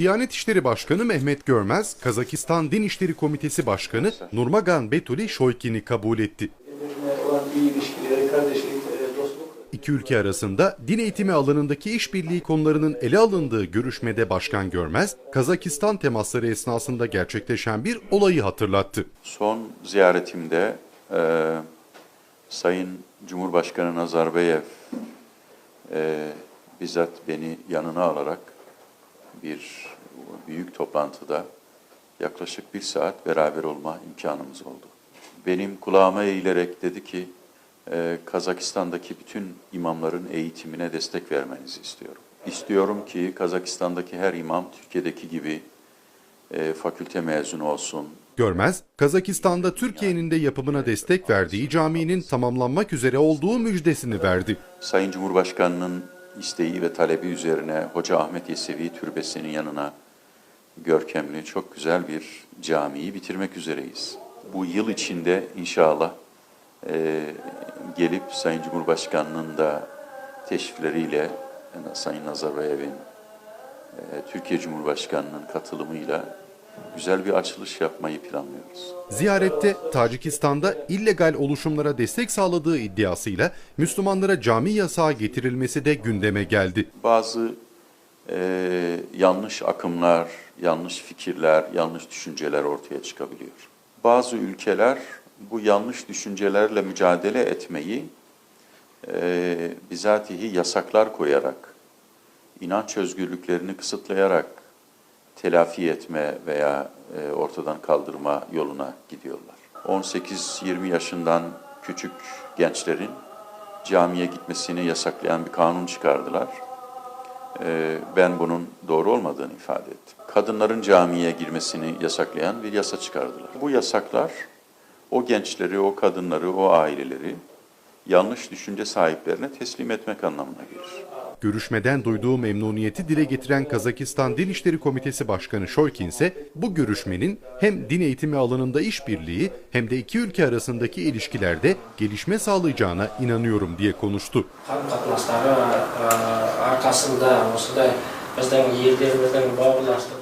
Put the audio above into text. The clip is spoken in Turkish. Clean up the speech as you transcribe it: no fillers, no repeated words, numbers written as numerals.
Diyanet İşleri Başkanı Mehmet Görmez, Kazakistan Din İşleri Komitesi Başkanı Nurmagan Betuli Shoykin'i kabul etti. İki ülke arasında din eğitimi alanındaki işbirliği konularının ele alındığı görüşmede Başkan Görmez, Kazakistan temasları esnasında gerçekleşen bir olayı hatırlattı. Son ziyaretimde Sayın Cumhurbaşkanı Nazarbayev bizzat beni yanına alarak bir büyük toplantıda yaklaşık 1 saat beraber olma imkanımız oldu. Benim kulağıma eğilerek dedi ki, Kazakistan'daki bütün imamların eğitimine destek vermenizi istiyorum. İstiyorum ki Kazakistan'daki her imam Türkiye'deki gibi fakülte mezunu olsun. Görmez, Kazakistan'da Türkiye'nin de yapımına destek verdiği caminin tamamlanmak üzere olduğu müjdesini verdi. Sayın Cumhurbaşkanı'nın isteği ve talebi üzerine Hoca Ahmet Yesevi Türbesi'nin yanına görkemli, çok güzel bir camiyi bitirmek üzereyiz. Bu yıl içinde inşallah gelip Sayın Cumhurbaşkanı'nın da teşrifleriyle, Sayın Nazarbayev'in, Türkiye Cumhurbaşkanı'nın katılımıyla güzel bir açılış yapmayı planlıyoruz. Ziyarette Tacikistan'da illegal oluşumlara destek sağladığı iddiasıyla Müslümanlara cami yasağı getirilmesi de gündeme geldi. Bazı yanlış akımlar, yanlış fikirler, yanlış düşünceler ortaya çıkabiliyor. Bazı ülkeler bu yanlış düşüncelerle mücadele etmeyi bizatihi yasaklar koyarak, inanç özgürlüklerini kısıtlayarak telafi etme veya ortadan kaldırma yoluna gidiyorlar. 18-20 yaşından küçük gençlerin camiye gitmesini yasaklayan bir kanun çıkardılar. Ben bunun doğru olmadığını ifade ettim. Kadınların camiye girmesini yasaklayan bir yasa çıkardılar. Bu yasaklar o gençleri, o kadınları, o aileleri yanlış düşünce sahiplerine teslim etmek anlamına gelir. Görüşmeden duyduğu memnuniyeti dile getiren Kazakistan Din İşleri Komitesi Başkanı Shoykin ise bu görüşmenin hem din eğitimi alanında işbirliği hem de iki ülke arasındaki ilişkilerde gelişme sağlayacağına inanıyorum diye konuştu. Arkasında bizden yerlerimizden bağlılaştık.